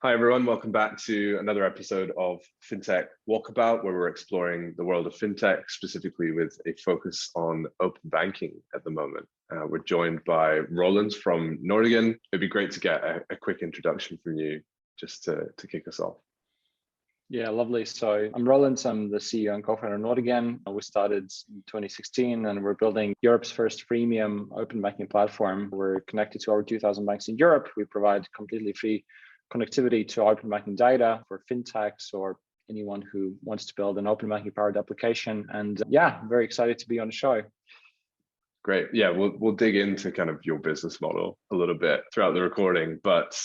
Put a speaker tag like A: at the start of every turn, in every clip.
A: Hi, everyone. Welcome back to another episode of FinTech Walkabout, where we're exploring the world of FinTech, specifically with a focus on open banking at the moment. We're joined by Rolands from Nordigen. It'd be great to get a quick introduction from you just to kick us off.
B: Yeah, lovely. So I'm Rolands. I'm the CEO and co-founder of Nordigen. We started in 2016 and we're building Europe's first freemium open banking platform. We're connected to over 2,000 banks in Europe. We provide completely free connectivity to open banking data for fintechs or anyone who wants to build an open banking powered application. And yeah, very excited to be on the show.
A: Great. Yeah, we'll dig into kind of your business model a little bit throughout the recording, but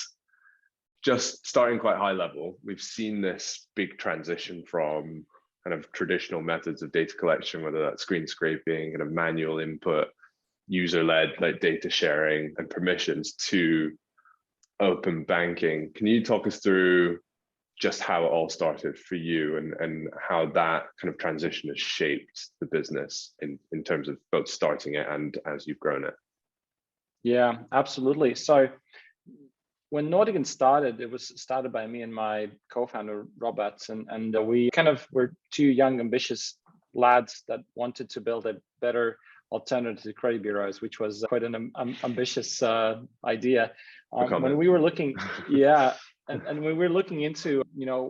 A: just starting quite high level, we've seen this big transition from kind of traditional methods of data collection, whether that's screen scraping, kind of manual input, user-led like data sharing and permissions, to open banking. Can you talk us through just how it all started for you and how that kind of transition has shaped the business in terms of both starting it and as you've grown it?
B: Yeah, absolutely. So when Nordigen started, it was started by me and my co-founder, Robert, and we kind of were two young, ambitious lads that wanted to build a better alternative to credit bureaus, which was quite an ambitious idea. When we were looking, and when we were looking into,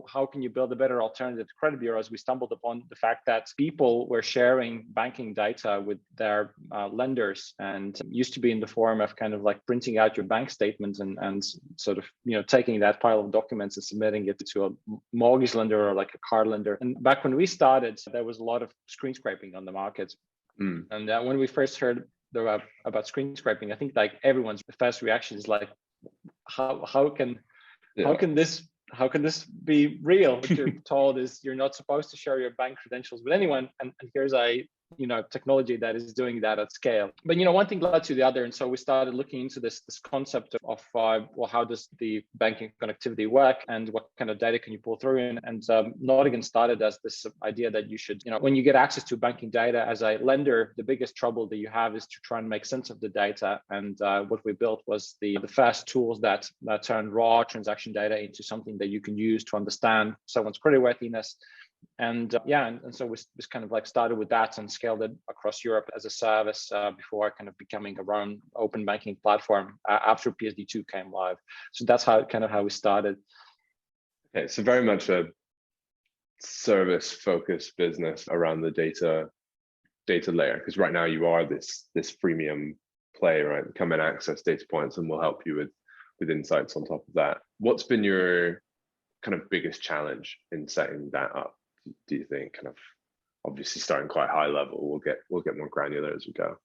B: how can you build a better alternative to credit bureaus, we stumbled upon the fact that people were sharing banking data with their lenders, and used to be in the form of kind of like printing out your bank statement and sort of, taking that pile of documents and submitting it to a mortgage lender or like a car lender. And back when we started, there was a lot of screen scraping on the market. And when we first heard about screen scraping, I think like everyone's first reaction is like, how can this be real? What you're told is you're not supposed to share your bank credentials with anyone, and here's a technology that is doing that at scale. But one thing led to the other, and so we started looking into this concept of well, how does the banking connectivity work, and what kind of data can you pull through? And Nordigen started as this idea that you should, when you get access to banking data as a lender, the biggest trouble that you have is to try and make sense of the data. And what we built was the first tools that turn raw transaction data into something that you can use to understand someone's creditworthiness. And so we kind of like started with that and scaled it across Europe as a service before kind of becoming our own open banking platform after PSD2 came live. So that's how we started.
A: Okay, so very much a service-focused business around the data layer, because right now you are this freemium play, right? Come and access data points, and we'll help you with insights on top of that. What's been your kind of biggest challenge in setting that up? Do you think, kind of obviously starting quite high level, we'll get more granular as we go?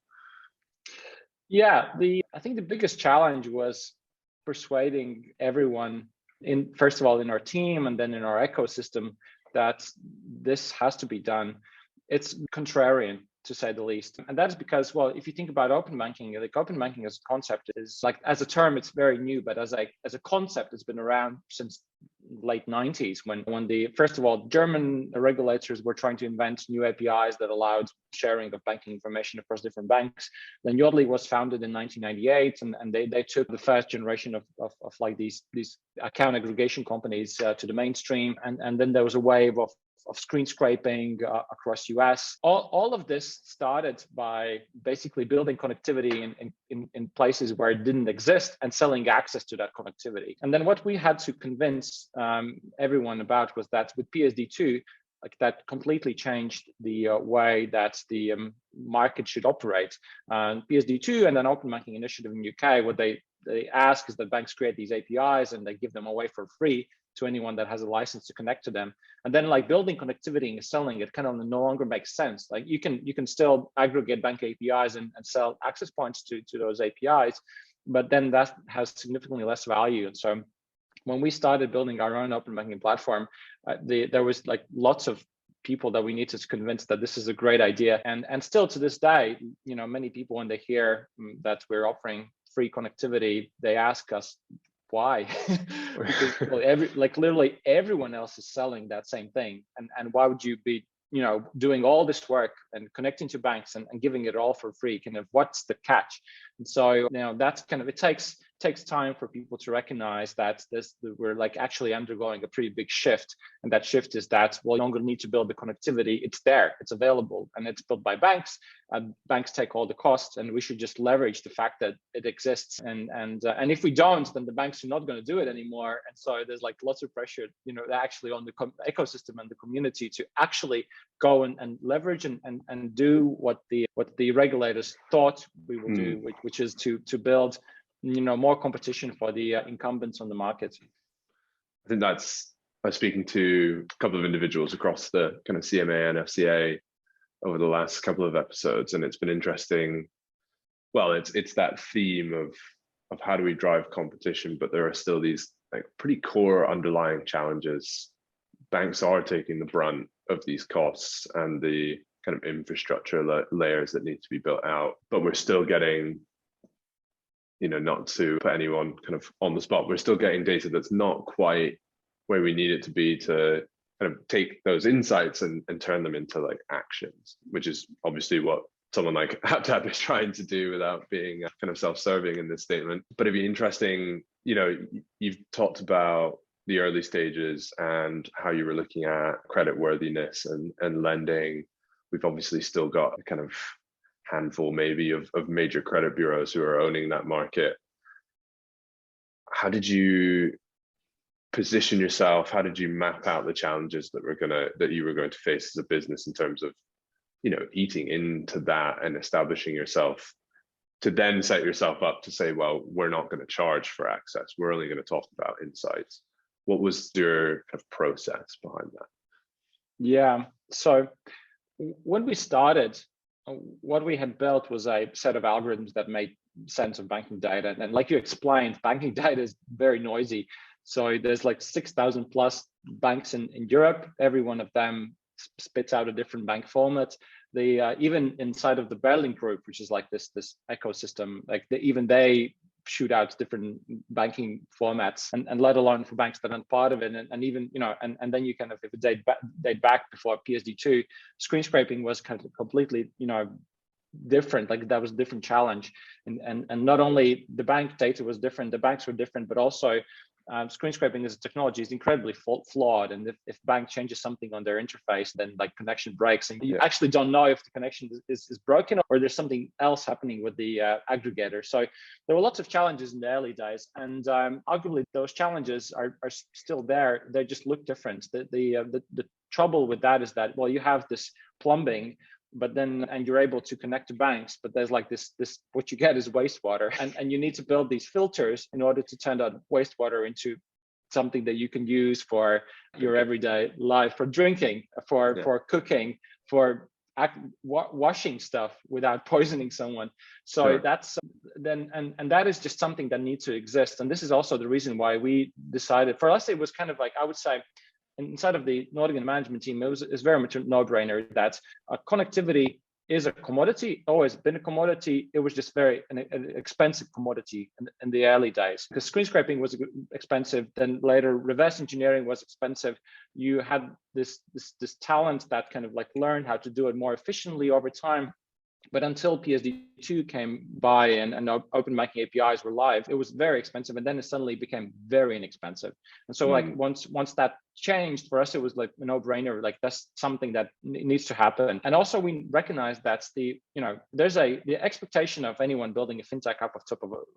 B: Yeah, I think the biggest challenge was persuading everyone first of all in our team and then in our ecosystem that this has to be done. It's contrarian, to say the least. And that's because, well, if you think about open banking, like open banking as a concept is like, as a term, it's very new, but as a concept, it's been around since late 90s when the, first of all, German regulators were trying to invent new APIs that allowed sharing of banking information across different banks. Then Yodlee was founded in 1998, and they took the first generation of like these account aggregation companies to the mainstream. And then there was a wave of screen scraping across US. All of this started by basically building connectivity in places where it didn't exist and selling access to that connectivity. And then what we had to convince everyone about was that with PSD2, like that completely changed the way that the market should operate. PSD2 and then Open Banking Initiative in the UK, what they ask is that banks create these APIs and they give them away for free to anyone that has a license to connect to them. And then like building connectivity and selling it kind of no longer makes sense. Like you can still aggregate bank APIs and sell access points to those APIs, but then that has significantly less value. And so when we started building our own open banking platform, there was like lots of people that we needed to convince that this is a great idea. And still to this day, many people, when they hear that we're offering free connectivity, they ask us why. Because literally everyone else is selling that same thing, and why would you be doing all this work and connecting to banks and giving it all for free? Kind of what's the catch? And so that's kind of, it takes takes time for people to recognize that we're like actually undergoing a pretty big shift. And that shift is that we no longer need to build the connectivity. It's there, it's available, and it's built by banks. Banks take all the costs, and we should just leverage the fact that it exists. And if we don't, then the banks are not going to do it anymore. And so there's like lots of pressure, actually on the ecosystem and the community to actually go and leverage and do what the regulators thought we will do, which is to build more competition for the incumbents on the market.
A: I think I was speaking to a couple of individuals across the kind of CMA and FCA over the last couple of episodes, and it's been interesting. Well, it's that theme of how do we drive competition, but there are still these like pretty core underlying challenges. Banks are taking the brunt of these costs and the kind of infrastructure layers that need to be built out, but we're still getting, not to put anyone kind of on the spot, we're still getting data that's not quite where we need it to be to kind of take those insights and turn them into like actions, which is obviously what someone like HapTap is trying to do without being kind of self-serving in this statement. But it'd be interesting, you've talked about the early stages and how you were looking at credit worthiness and lending. We've obviously still got a kind of handful maybe of major credit bureaus who are owning that market. How did you position yourself? How did you map out the challenges that you were going to face as a business in terms of, eating into that and establishing yourself to then set yourself up to say, well, we're not going to charge for access. We're only going to talk about insights. What was your kind of process behind that?
B: Yeah. So when we started, what we had built was a set of algorithms that made sense of banking data. And like you explained, banking data is very noisy. So there's like 6,000 plus banks in Europe. Every one of them spits out a different bank format. They even inside of the Berlin group, which is like this ecosystem, like even they shoot out different banking formats, and let alone for banks that aren't part of it. And even, and then you kind of, if it date back before PSD2, screen scraping was kind of completely, different. Like that was a different challenge. And not only the bank data was different, the banks were different, but also screen scraping as a technology is incredibly flawed. And if bank changes something on their interface, then like connection breaks, and you actually don't know if the connection is broken or there's something else happening with the aggregator. So there were lots of challenges in the early days, and arguably those challenges are still there. They just look different. The trouble with that is that, well, you have this plumbing, and you're able to connect to banks, but there's like this what you get is wastewater, and you need to build these filters in order to turn that wastewater into something that you can use for your everyday life, for drinking, for cooking, for washing stuff without poisoning someone. So that's then, and that is just something that needs to exist. And this is also the reason why we decided, for us, it was kind of like, I would say, inside of the Nordigen management team, it's very much a no-brainer that connectivity is a commodity, always been a commodity. It was just an expensive commodity in the early days, because screen scraping was expensive. Then later, reverse engineering was expensive. You had this talent that kind of like learned how to do it more efficiently over time. But until PSD2 came by and open banking APIs were live, it was very expensive, and then it suddenly became very inexpensive. And so like once that changed, for us, it was like a no-brainer. Like that's something that needs to happen. And also we recognize that's there's the expectation of anyone building a fintech app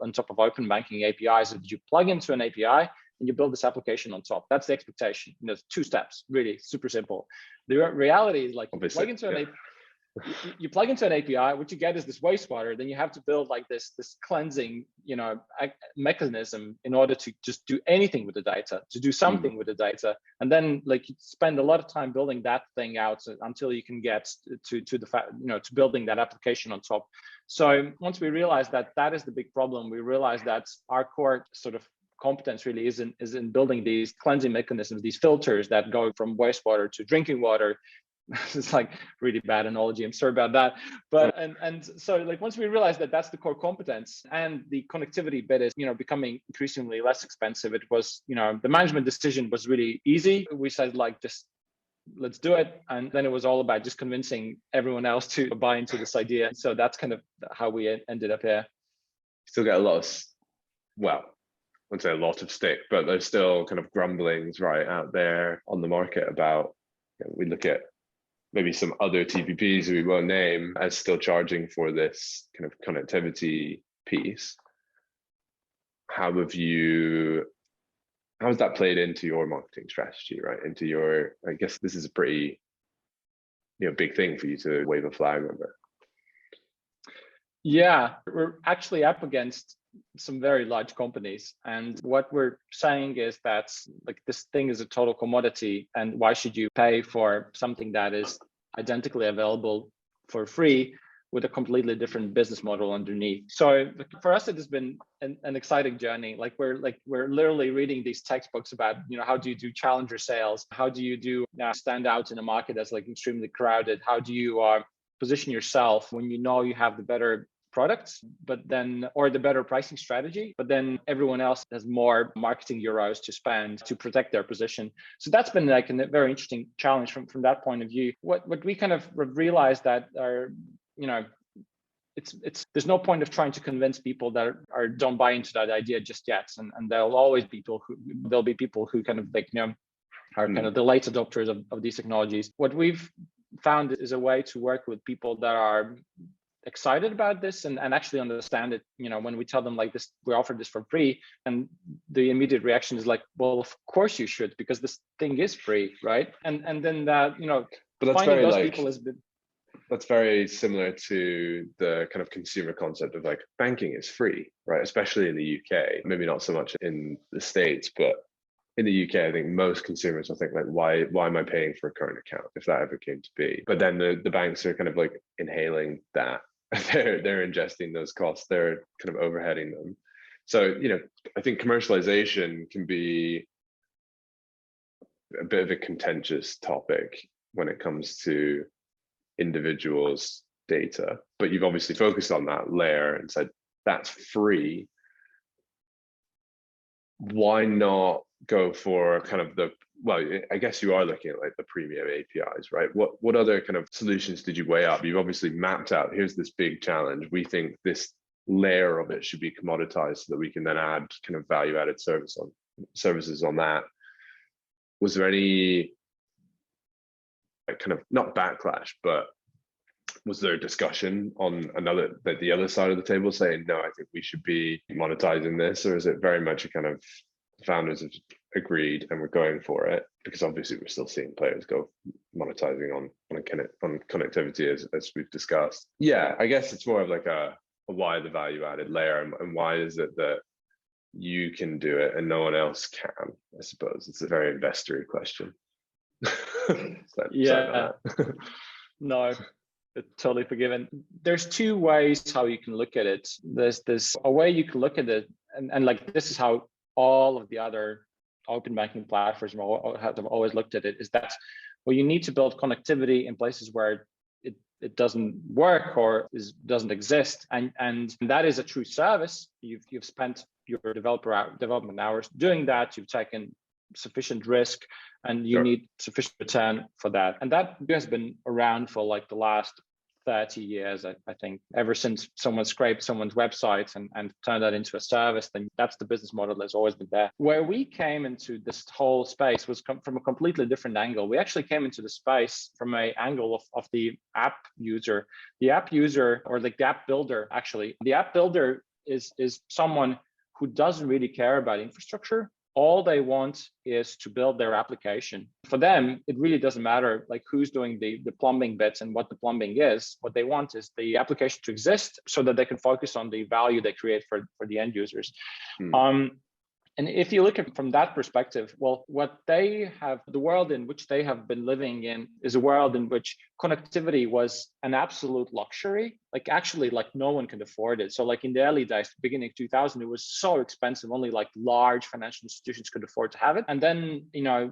B: on top of open banking APIs that you plug into an API and you build this application on top. That's the expectation. There's 2 steps, really super simple. The reality is like you plug into an API, what you get is this wastewater. Then you have to build like this cleansing, mechanism in order to just do anything with the data, to do something with the data. And then like you spend a lot of time building that thing out until you can get to building that application on top. So once we realized that is the big problem, we realized that our core sort of competence really is in building these cleansing mechanisms, these filters that go from wastewater to drinking water. It's like really bad analogy, I'm sorry about that, but and so like once we realized that that's the core competence, and the connectivity bit is becoming increasingly less expensive, it was the management decision was really easy. We said like, just let's do it, and then it was all about just convincing everyone else to buy into this idea. So that's kind of how we ended up here.
A: Still get a lot of well, I wouldn't say a lot of stick, but there's still kind of grumblings right out there on the market about, we look at maybe some other TPPs we won't name as still charging for this kind of connectivity piece. How has that played into your marketing strategy, right? Into your, I guess this is a pretty, big thing for you to wave a flag over.
B: Yeah, we're actually up against some very large companies. And what we're saying is that like this thing is a total commodity, and why should you pay for something that is identically available for free with a completely different business model underneath? So for us, it has been an exciting journey. We're literally reading these textbooks about, how do you do challenger sales? How do you stand out in a market that's like extremely crowded? How do you position yourself when you know you have the better products, or the better pricing strategy, but then everyone else has more marketing euros to spend to protect their position. So that's been like a very interesting challenge from that point of view. What we kind of realized that it's there's no point of trying to convince people that don't buy into that idea just yet, and there'll be people who kind of are kind of the late adopters of these technologies. What we've found is a way to work with people that are excited about this and actually understand it. When we tell them like this, we offer this for free, and the immediate reaction is like, well, of course you should, because this thing is free, right? And then that,
A: but that's
B: finding
A: very
B: those people has been.
A: That's very similar to the kind of consumer concept of like banking is free, right? Especially in the UK, maybe not so much in the States, but in the UK, I think most consumers will think like, why am I paying for a current account if that ever came to be? But then the banks are kind of like inhaling that. They're ingesting those costs. They're kind of overheading them. So, I think commercialization can be a bit of a contentious topic when it comes to individuals' data. But you've obviously focused on that layer and said that's free. Why not go for kind of I guess you are looking at like the premium APIs, right? What other kind of solutions did you weigh up? You've obviously mapped out, here's this big challenge. We think this layer of it should be commoditized so that we can then add kind of value-added services on that. Was there any kind of, not backlash, but was there a discussion on the other side of the table saying, no, I think we should be monetizing this? Or is it very much a kind of founders have agreed and we're going for it? Because obviously we're still seeing players go monetizing on connectivity as we've discussed. Yeah, I guess it's more of like a why the value added layer, and why is it that you can do it and no one else can? I suppose it's a very investor-y question.
B: Yeah. No, it's totally forgiven. There's two ways how you can look at it. There's a way you can look at it, and like this is how all of the other open banking platforms have always looked at it, is that, well, you need to build connectivity in places where it doesn't work or doesn't exist, and that is a true service. You've spent your development hours doing that. You've taken sufficient risk, and you need sufficient return for that. And that has been around for like the last 30 years, I think. Ever since someone scraped someone's website and turned that into a service, then that's the business model that's always been there. Where we came into this whole space was from a completely different angle. We actually came into the space from an angle of the app user. The app user, or like the app builder, actually. The app builder is someone who doesn't really care about infrastructure. All they want is to build their application. For them, it really doesn't matter like who's doing the plumbing bits and what the plumbing is. What they want is the application to exist so that they can focus on the value they create for the end users. And if you look at it from that perspective, well, the world in which they have been living in is a world in which connectivity was an absolute luxury. Like actually, like no one could afford it. So like in the early days, beginning of 2000, it was so expensive, only like large financial institutions could afford to have it. And then,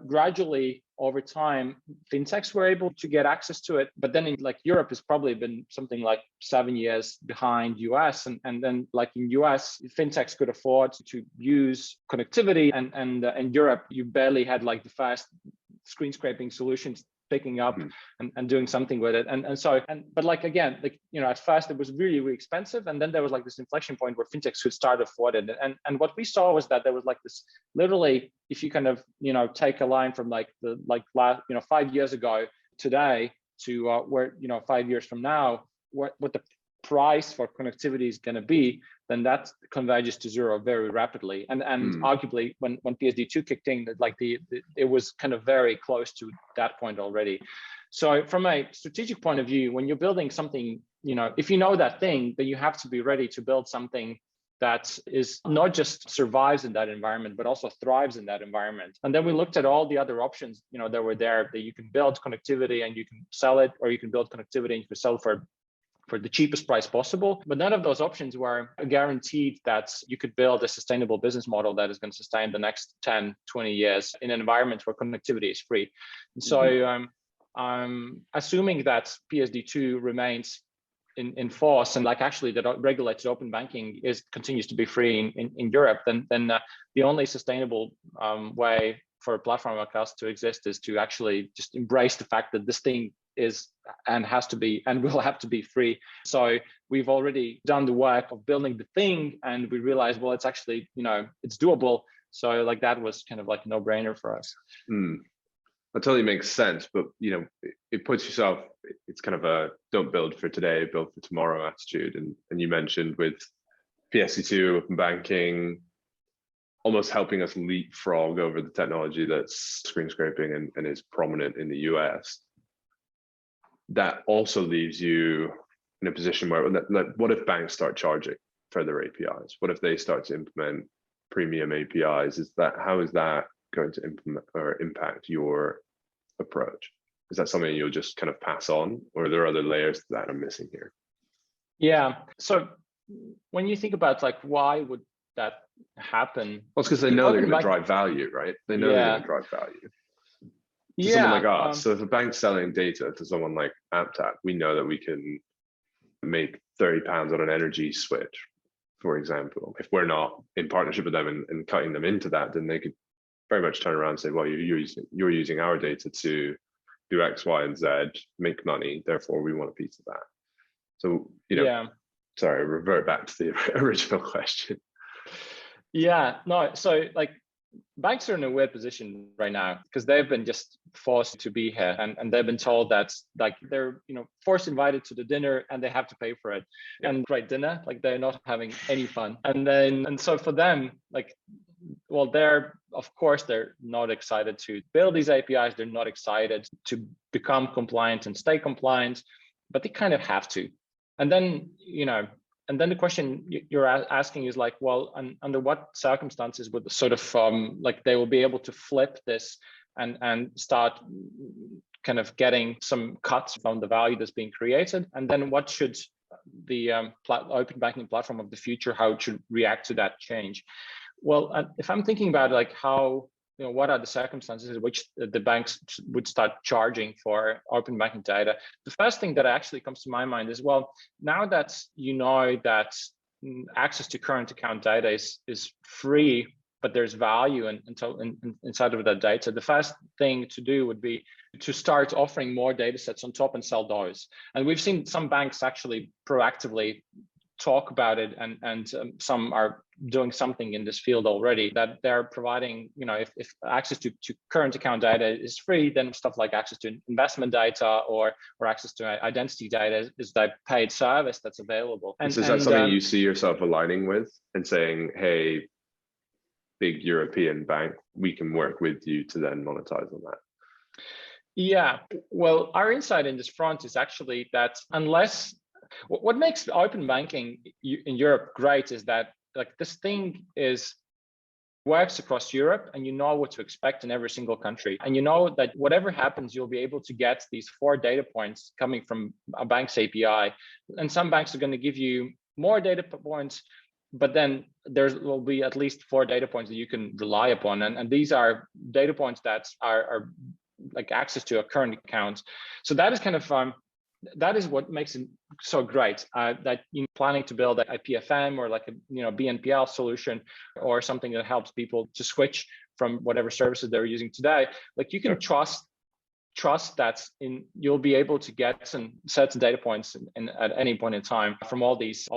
B: gradually over time, fintechs were able to get access to it. But then in like Europe has probably been something like 7 years behind US. And then like in US, fintechs could afford to use connectivity. And in Europe, you barely had like the fast screen scraping solutions picking up and doing something with it. But like, again, like, at first it was really, really expensive. And then there was like this inflection point where fintechs could start afford it. And what we saw was that there was like this, literally, if you kind of, take a line from like the, last, 5 years ago today to where, 5 years from now, what the price for connectivity is going to be, then that converges to zero very rapidly. And arguably when PSD2 kicked in, like it was kind of very close to that point already. So from a strategic point of view, when you're building something, if you know that thing, then you have to be ready to build something that is not just survives in that environment, but also thrives in that environment. And then we looked at all the other options, that were there, that you can build connectivity and you can sell it, or you can build connectivity and you can sell it for the cheapest price possible. But none of those options were guaranteed that you could build a sustainable business model that is going to sustain the next 10, 20 years in an environment where connectivity is free. And so I'm assuming that PSD2 remains in force, and like actually that regulated open banking continues to be free in Europe, then the only sustainable way for a platform like us to exist is to actually just embrace the fact that this thing is and has to be and will have to be free. So we've already done the work of building the thing, and we realized, well, it's actually, it's doable. So like that was kind of like a no-brainer for us.
A: That totally makes sense, but it puts yourself, it's kind of a don't build for today, build for tomorrow attitude. And you mentioned with PSD2, open banking, almost helping us leapfrog over the technology that's screen scraping and is prominent in the US. That also leaves you in a position where, like, what if banks start charging for their APIs? What if they start to implement premium APIs? How is that going to implement or impact your approach? Is that something you'll just kind of pass on, or are there other layers that I'm missing here?
B: Yeah. So when you think about like, why would that happen?
A: Well, it's because they know they're going to drive value, right? They know they're going to drive value. To someone like us, so if a bank's selling data to someone like AppTap, we know that we can make £30 on an energy switch, for example. If we're not in partnership with them and cutting them into that, then they could very much turn around and say, well, you're using our data to do X, Y, and Z, make money, therefore we want a piece of that. So, sorry, revert back to the original question.
B: Yeah, no, so like banks are in a weird position right now because they've been just forced to be here, and they've been told that like they're forced invited to the dinner and they have to pay for it. And right, dinner, like they're not having any fun. And so for them, like, well, they're not excited to build these APIs. They're not excited to become compliant and stay compliant, but they kind of have to. And then the question you're asking is like, well, under what circumstances would sort of like they will be able to flip this and start kind of getting some cuts from the value that's being created? And then what should the open banking platform of the future, how it should react to that change? Well, if I'm thinking about like how, what are the circumstances in which the banks would start charging for open banking data, the first thing that actually comes to my mind is, well, now that that access to current account data is free, but there's value inside of that data, the first thing to do would be to start offering more data sets on top and sell those. And we've seen some banks actually proactively talk about it, and some are doing something in this field already, that they're providing, if access to current account data is free, then stuff like access to investment data or access to identity data is that paid service that's available.
A: And so is that something you see yourself aligning with and saying, hey, big European bank, we can work with you to then monetize on that?
B: Yeah, well, our insight in this front is actually that what makes open banking in Europe great is that like this thing works across Europe, and you know what to expect in every single country. And you know that whatever happens, you'll be able to get these 4 data points coming from a bank's API. And some banks are going to give you more data points, but then there will be at least 4 data points that you can rely upon. And these are data points that are like access to a current account. So that is kind of that is what makes it so great, that planning to build a PFM or like a BNPL solution or something that helps people to switch from whatever services they're using today. Like you can trust trust that you'll be able to get some certain data points at any point in time from all these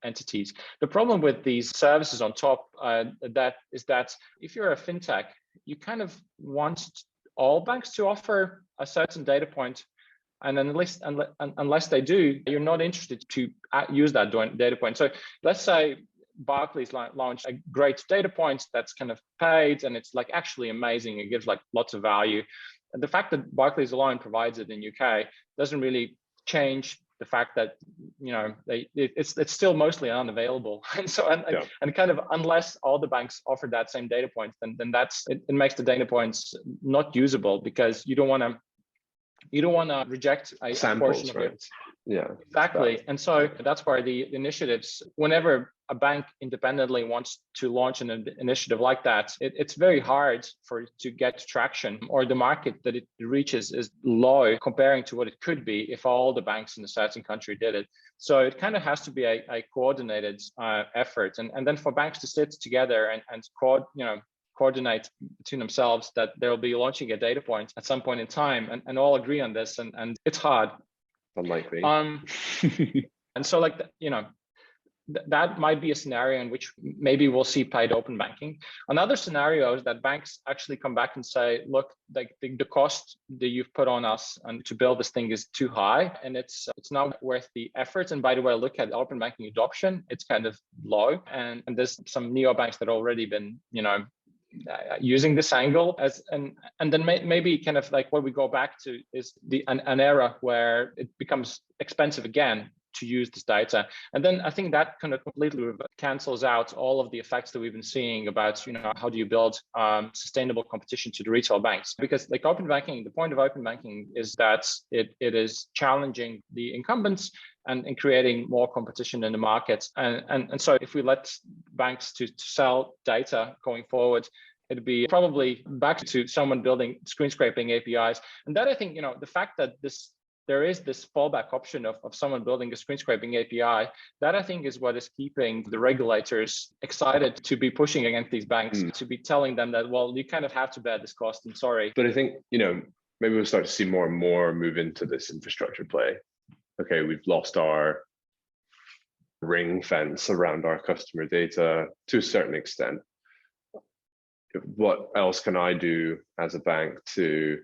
B: entities. The problem with these services on top that is that if you're a fintech, you kind of want all banks to offer a certain data point, and then unless they do, you're not interested to use that data point. So let's say Barclays launched a great data point that's kind of paid, and it's like actually amazing. It gives like lots of value. And the fact that Barclays alone provides it in UK doesn't really change the fact that, you know, it's still mostly unavailable. And so and kind of unless all the banks offer that same data point, then that's it makes the data points not usable, because you don't want to reject a portion of it.
A: Yeah,
B: exactly. And so that's why the initiatives, whenever a bank independently wants to launch an initiative like that, it's very hard for it to get traction, or the market that it reaches is low comparing to what it could be if all the banks in a certain country did it. So it kind of has to be a coordinated effort, and then for banks to sit together and coordinate between themselves that they'll be launching a data point at some point in time, and all agree on this, and it's hard.
A: Unlikely.
B: And so like, you know, that might be a scenario in which maybe we'll see paid open banking. Another scenario is that banks actually come back and say, look, like the cost that you've put on us and to build this thing is too high, and it's not worth the effort. And by the way, look at open banking adoption, it's kind of low, and there's some neobanks that already been, you know, using this angle and then maybe kind of like what we go back to is an era where it becomes expensive again to use this data. And then I think that kind of completely cancels out all of the effects that we've been seeing about, you know, how do you build sustainable competition to the retail banks? Because like open banking, the point of open banking is that it is challenging the incumbents and creating more competition in the market. And so if we let banks to sell data going forward, it'd be probably back to someone building screen scraping APIs. And that, I think, you know, the fact that there is this fallback option of someone building a screen scraping API, that I think is what is keeping the regulators excited to be pushing against these banks, to be telling them that, well, you kind of have to bear this cost, and sorry.
A: But I think, you know, maybe we'll start to see more and more move into this infrastructure play. Okay, we've lost our ring fence around our customer data to a certain extent. What else can I do as a bank to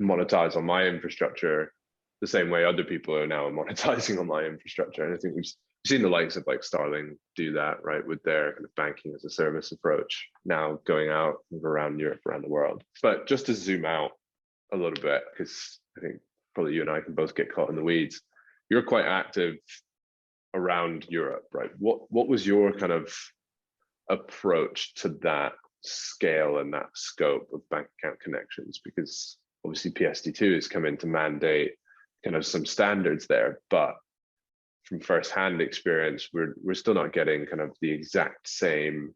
A: monetize on my infrastructure the same way other people are now monetizing on my infrastructure? And I think we've seen the likes of like Starling do that, right, with their kind of banking as a service approach now going out around Europe, around the world. But just to zoom out a little bit, because I think probably you and I can both get caught in the weeds. You're quite active around Europe, right? What was your kind of approach to that scale and that scope of bank account connections? Because obviously PSD2 has come in to mandate kind of some standards there, but from firsthand experience, we're still not getting kind of the exact same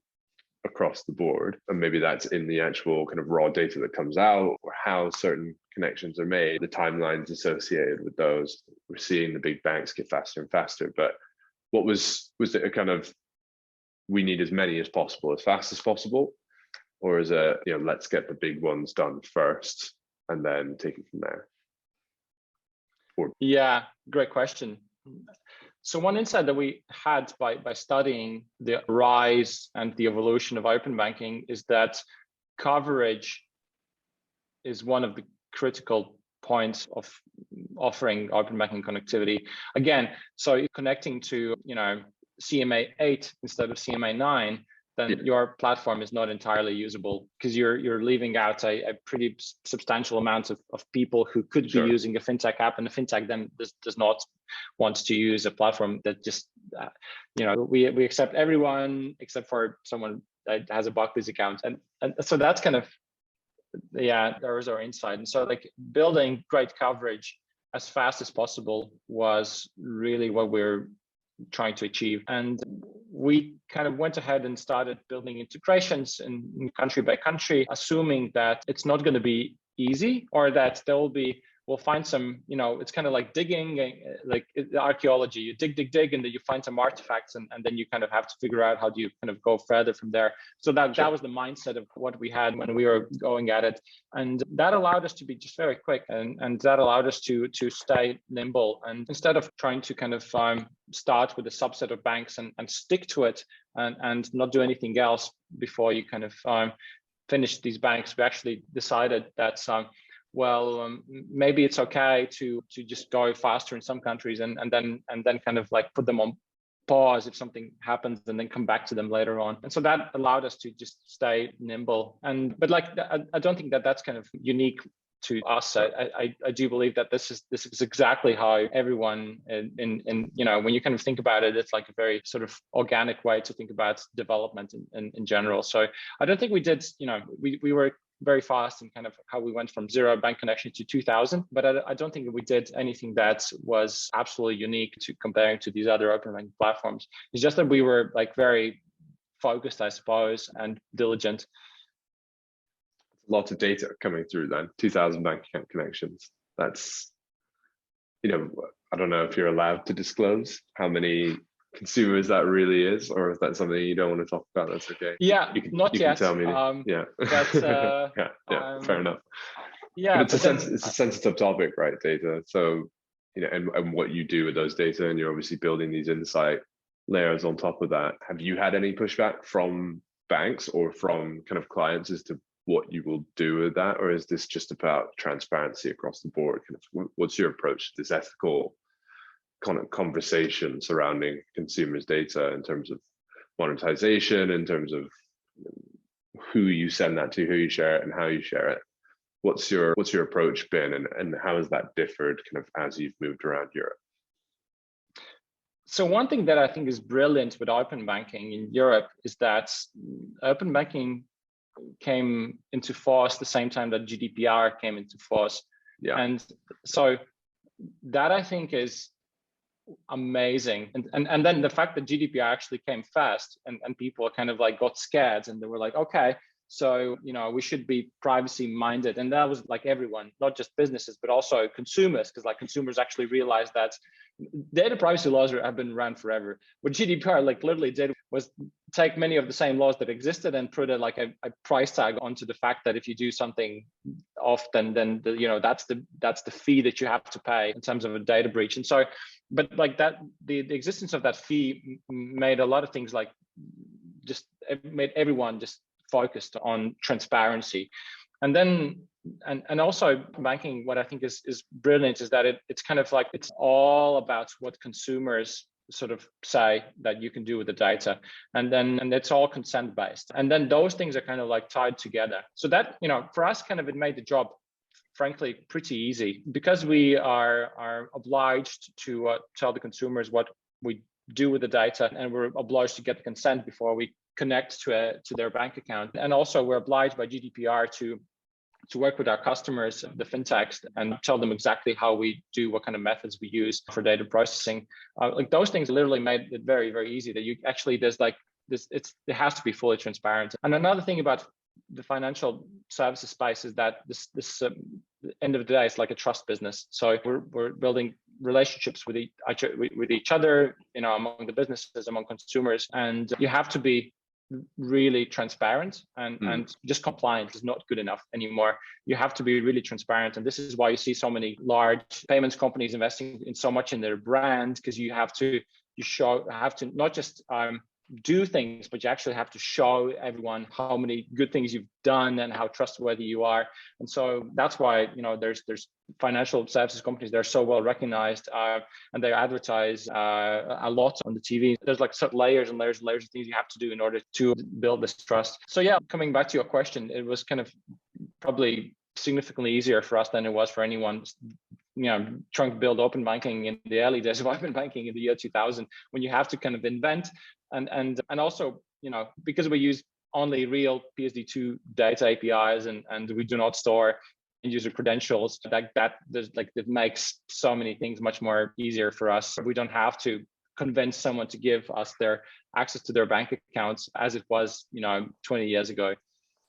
A: across the board. And maybe that's in the actual kind of raw data that comes out, or how certain connections are made, the timelines associated with those. We're seeing the big banks get faster and faster, but what was it a kind of, we need as many as possible, as fast as possible? Or is it, you know, let's get the big ones done first and then take it from there?
B: Yeah, great question. So one insight that we had by studying the rise and the evolution of open banking is that coverage is one of the critical points of offering open banking connectivity. Again, so connecting to, you know, CMA 8 instead of CMA 9, then your platform is not entirely usable, because you're leaving out a pretty substantial amount of people who could be using a fintech app, and the fintech then does not want to use a platform that just, you know, we accept everyone except for someone that has a Barclays account. And so that's kind of, yeah, there was our insight. And so like building great coverage as fast as possible was really what we're trying to achieve. And we kind of went ahead and started building integrations in country by country, assuming that it's not going to be easy, or that we'll we'll find some, it's kind of like digging, like archaeology. You dig, and then you find some artifacts, and then you kind of have to figure out how do you kind of go further from there. So that was the mindset of what we had when we were going at it. And that allowed us to be just very quick, and that allowed us to stay nimble. And instead of trying to kind of start with a subset of banks and stick to it and not do anything else before you kind of finish these banks, we actually decided that maybe it's okay to just go faster in some countries and then kind of like put them on pause if something happens, and then come back to them later on. And so that allowed us to just stay nimble. But like I don't think that that's kind of unique to us. I do believe that this is exactly how everyone in when you kind of think about it, it's like a very sort of organic way to think about development in general. So I don't think we did, we were very fast in kind of how we went from 0 bank connection to 2000, but I don't think we did anything that was absolutely unique to comparing to these other open banking platforms. It's just that we were like very focused, I suppose, and diligent.
A: Lots of data coming through then, 2000 bank account connections. That's, I don't know if you're allowed to disclose how many consumers that really is, or if that's something you don't want to talk about. That's okay.
B: Yeah, not yet.
A: Can tell me. Yeah. Fair enough.
B: Yeah,
A: but it's a sensitive topic, right? Data. So, and what you do with those data, and you're obviously building these insight layers on top of that. Have you had any pushback from banks or from kind of clients as to what you will do with that, or is this just about transparency across the board? Kind of, what's your approach to this ethical kind of conversation surrounding consumers' data in terms of monetization, in terms of who you send that to, who you share it, and how you share it? What's your approach been, and how has that differed kind of as you've moved around Europe?
B: So one thing that I think is brilliant with open banking in Europe is that open banking came into force the same time that GDPR came into force. Yeah. And so that I think is amazing. And then the fact that GDPR actually came fast and people kind of like got scared, and they were like, okay, so, we should be privacy minded. And that was like everyone, not just businesses, but also consumers, because like consumers actually realized that data privacy laws have been around forever. What GDPR like literally did was take many of the same laws that existed and put a price tag onto the fact that if you do something often, then that's the fee that you have to pay in terms of a data breach. And so, but like that, the existence of that fee made a lot of things like just made everyone just focused on transparency. And then and also banking, what I think is brilliant is that it's kind of like it's all about what consumers sort of say that you can do with the data, and it's all consent based, and then those things are kind of like tied together. So that for us, kind of it made the job frankly pretty easy, because we are obliged to tell the consumers what we do with the data, and we're obliged to get the consent before we connect to their bank account. And also we're obliged by GDPR to work with our customers, the FinTechs, and tell them exactly how we do, what kind of methods we use for data processing. Like those things literally made it very, very easy that you actually, it has to be fully transparent. And another thing about the financial services space is that this end of the day, it's like a trust business. So we're building relationships with each other, among the businesses, among consumers, and you have to be really transparent, and just compliant is not good enough anymore. You have to be really transparent, and this is why you see so many large payments companies investing in so much in their brand, because you have to not just do things, but you actually have to show everyone how many good things you've done and how trustworthy you are. And so that's why there's financial services companies, they're so well recognized, and they advertise a lot on the TV. There's like certain layers and layers and layers of things you have to do in order to build this trust. So yeah, coming back to your question, it was kind of probably significantly easier for us than it was for anyone trying to build open banking in the early days of open banking in the year 2000, when you have to kind of invent and also because we use only real PSD2 data APIs, and we do not store user credentials, it makes so many things much more easier for us. We don't have to convince someone to give us their access to their bank accounts as it was 20 years ago.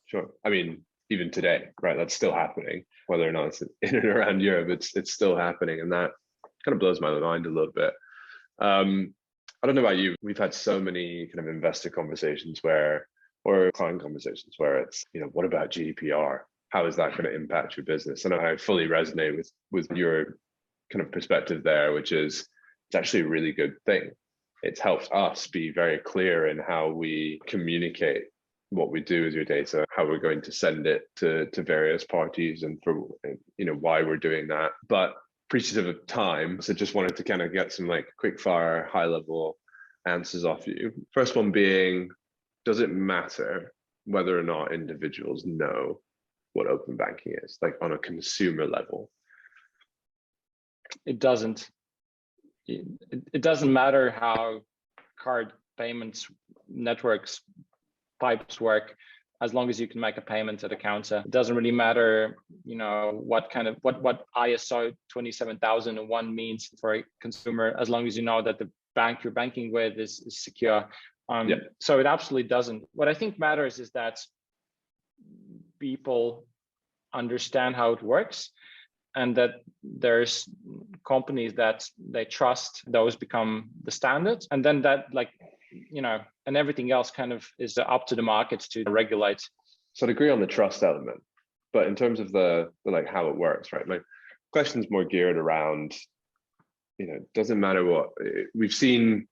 A: Sure. I mean, even today, right? That's still happening, whether or not it's in and around Europe, it's still happening. And that kind of blows my mind a little bit. I don't know about you. We've had so many kind of investor conversations or client conversations where it's, what about GDPR? How is that going to impact your business? And I fully resonate with your kind of perspective there, which is it's actually a really good thing. It's helped us be very clear in how we communicate what we do with your data, how we're going to send it to various parties, and for why we're doing that. But appreciative of time, so just wanted to kind of get some like quick fire, high level answers off you. First one being, does it matter whether or not individuals know what open banking is, like on a consumer level?
B: It doesn't. It doesn't matter how card payments networks pipes work, as long as you can make a payment at a counter. It doesn't really matter, what ISO 27001 means for a consumer, as long as you know that the bank you're banking with is secure. So it absolutely doesn't. What I think matters is that people understand how it works, and that there's companies that they trust, those become the standard. And then that, and everything else kind of is up to the markets to regulate.
A: So I'd agree on the trust element, but in terms of the like how it works, right? My question's more geared around, doesn't matter what we've seen,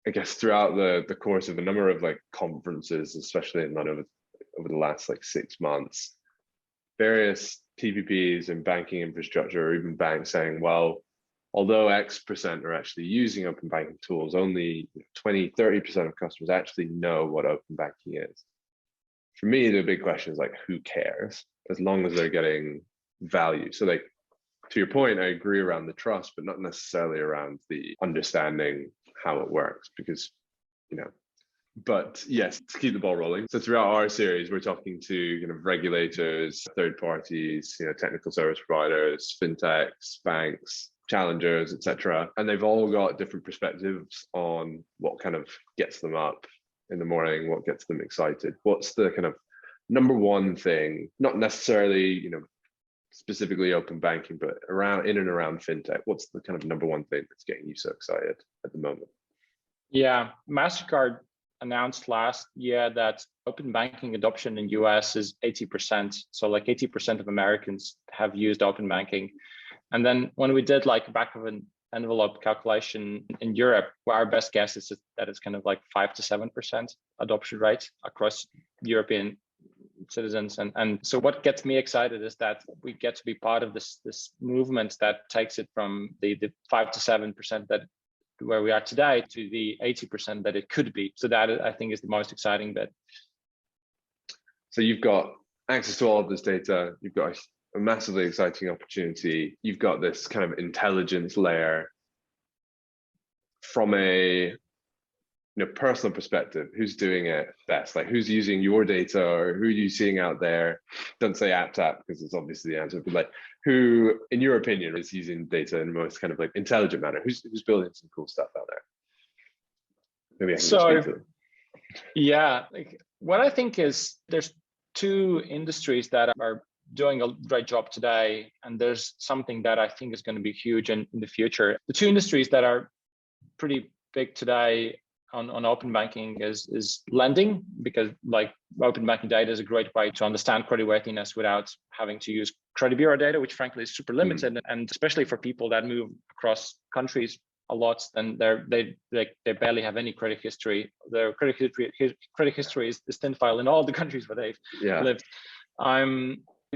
A: I guess, throughout the course of a number of like conferences, especially over the last like 6 months, various TPPs and banking infrastructure, or even banks saying, well, although X% are actually using open banking tools, only 20-30% of customers actually know what open banking is. For me, the big question is like, who cares? As long as they're getting value. So like, to your point, I agree around the trust, but not necessarily around the understanding how it works, because, but yes, to keep the ball rolling. So throughout our series, we're talking to kind of regulators, third parties, technical service providers, fintechs, banks, challengers, etc. And they've all got different perspectives on what kind of gets them up in the morning, what gets them excited. What's the kind of number one thing, not necessarily, specifically open banking, but in and around fintech? What's the kind of number one thing that's getting you so excited at the moment?
B: Yeah, MasterCard announced last year that open banking adoption in US is 80%. So like 80% of Americans have used open banking. And then when we did like back of an envelope calculation in Europe, where our best guess is that it's kind of like 5 to 7% adoption rate across European citizens. And so what gets me excited is that we get to be part of this movement that takes it from the 5 to 7% that where we are today to the 80% that it could be. So that I think is the most exciting bit.
A: So you've got access to all of this data, you've got a massively exciting opportunity, you've got this kind of intelligence layer. From a personal perspective, who's doing it best? Like, who's using your data, or who are you seeing out there? Don't say AppTap, because it's obviously the answer, but like, who, in your opinion, is using data in the most kind of like intelligent manner? Who's building some cool stuff out there? Maybe I can just speak to them.
B: Yeah, like, what I think is there's two industries that are doing a great job today, and there's something that I think is going to be huge in the future. The two industries that are pretty big today on open banking is lending, because like open banking data is a great way to understand creditworthiness without having to use credit bureau data, which frankly is super limited. And especially for people that move across countries a lot, then they barely have any credit history. Their credit history is thin file in all the countries where they've lived.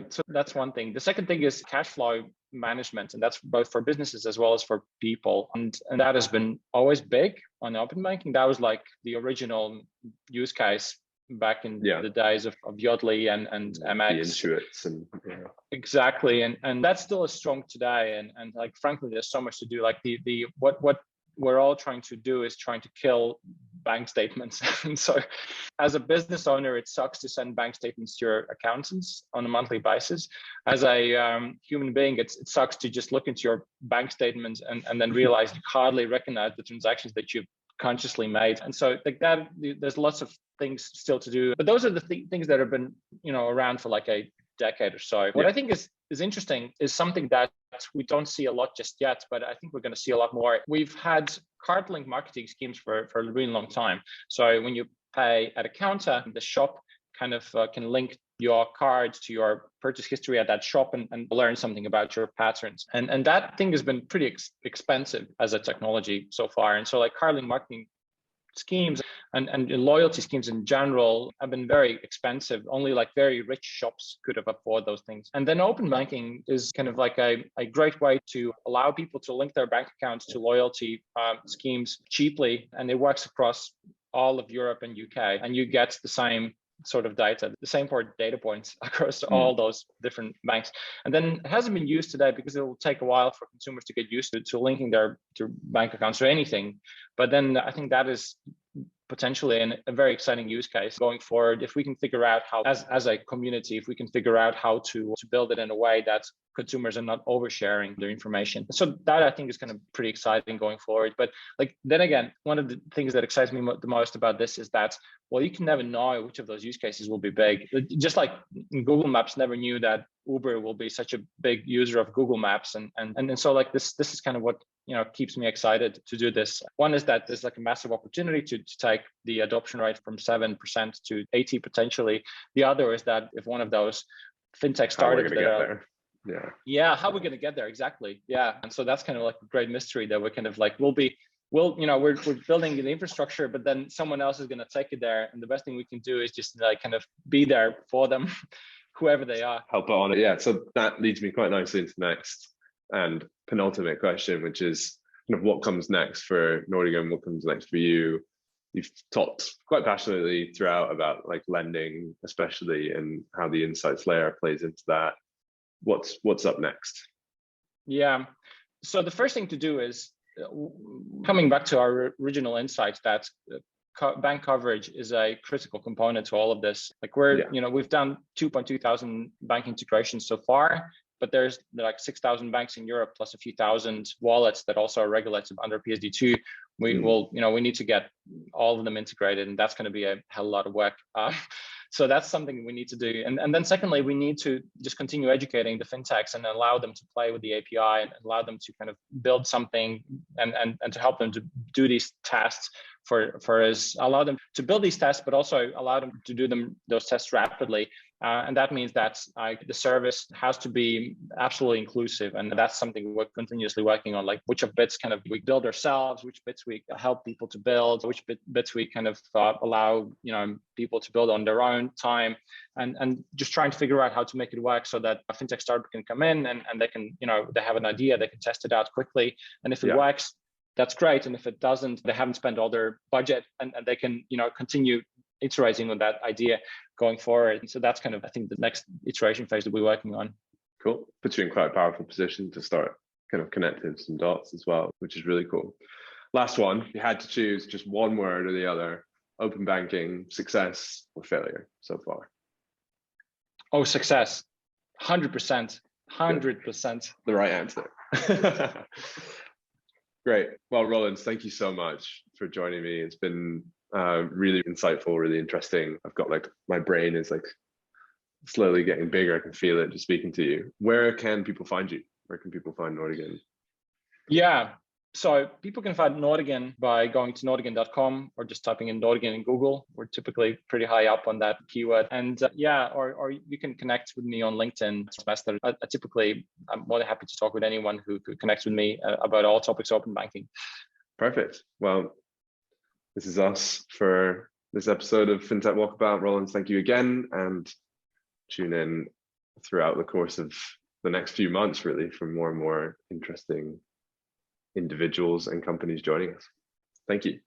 B: So that's one thing. The second thing is cash flow management, and that's both for businesses as well as for people. And that has been always big on open banking. That was like the original use case back in the days of Yodlee and MX.
A: The Intuits and
B: Exactly. And that still is strong today. And like, frankly, there's so much to do. Like what we're all trying to do is trying to kill bank statements. And so as a business owner, it sucks to send bank statements to your accountants on a monthly basis. As a human being, it sucks to just look into your bank statements and then realize you hardly recognize the transactions that you've consciously made. And so like that, there's lots of things still to do, but those are the things that have been, around for like a decade or so. What I think is interesting is something that we don't see a lot just yet, but I think we're going to see a lot more. We've had card-linked marketing schemes for a really long time. So when you pay at a counter, the shop kind of can link your card to your purchase history at that shop and learn something about your patterns. And that thing has been pretty expensive as a technology so far. And so like card-linked marketing schemes and loyalty schemes in general have been very expensive. Only like very rich shops could have afford those things. And then open banking is kind of like a great way to allow people to link their bank accounts to loyalty schemes cheaply. And it works across all of Europe and UK, and you get the same sort of data, the same data points across all those different banks. And then it hasn't been used today because it will take a while for consumers to get used to linking their bank accounts or anything. But then I think that is potentially a very exciting use case going forward. If we can figure out how, as a community, if we can figure out how to build it in a way that consumers are not oversharing their information. So that I think is kind of pretty exciting going forward. But like, then again, one of the things that excites me the most about this is that, well, you can never know which of those use cases will be big. Just like Google Maps never knew that Uber will be such a big user of Google Maps. And so like this is kind of what, keeps me excited to do this. One is that there's like a massive opportunity to take the adoption rate from 7% to 80% potentially. The other is that if one of those FinTech startups how we're going to get there exactly. Yeah. And so that's kind of like a great mystery that we're kind of like, we're building the infrastructure, but then someone else is going to take it there. And the best thing we can do is just like kind of be there for them, whoever they are.
A: Help on it. Yeah. So that leads me quite nicely into the next and penultimate question, which is kind of what comes next for Nordigen, what comes next for you? You've talked quite passionately throughout about like lending, especially, and how the insights layer plays into that. What's up next?
B: Yeah. So the first thing to do is coming back to our original insight that bank coverage is a critical component to all of this. Like we've done 2.2 thousand bank integrations so far, but there's like 6,000 banks in Europe plus a few thousand wallets that also are regulated under PSD2. We need to get all of them integrated, and that's going to be a hell of a lot of work. So that's something we need to do. And then secondly, we need to just continue educating the fintechs and allow them to play with the API and allow them to kind of build something and to help them to do these tests for us, allow them to build these tests, but also allow them to do those tests rapidly. And that means that the service has to be absolutely inclusive. And that's something we're continuously working on, like which of bits kind of we build ourselves, which bits we help people to build, which bits we kind of allow people to build on their own time, and just trying to figure out how to make it work so that a fintech startup can come in and they can, they have an idea, they can test it out quickly. And if it works, that's great. And if it doesn't, they haven't spent all their budget and they can, continue iterating on that idea going forward. So that's kind of, I think, the next iteration phase that we're working on.
A: Cool. Puts you in quite a powerful position to start kind of connecting some dots as well, which is really cool. Last one, you had to choose just one word or the other: open banking, success or failure so far?
B: Oh, success. 100%. 100%.
A: The right answer. Great. Well, Rolands, thank you so much for joining me. It's been really insightful, really interesting. I've got like, my brain is like slowly getting bigger. I can feel it just speaking to you. Where can people find you? Where can people find Nordigen? Yeah.
B: So people can find Nordigen by going to nordigen.com or just typing in Nordigen in Google. We're typically pretty high up on that keyword. And or you can connect with me on LinkedIn. Mesters. I'm more than happy to talk with anyone who connects with me about all topics open banking.
A: Perfect. Well, this is us for this episode of FinTech Walkabout. Rolands, thank you again, and tune in throughout the course of the next few months, really, for more and more interesting individuals and companies joining us. Thank you.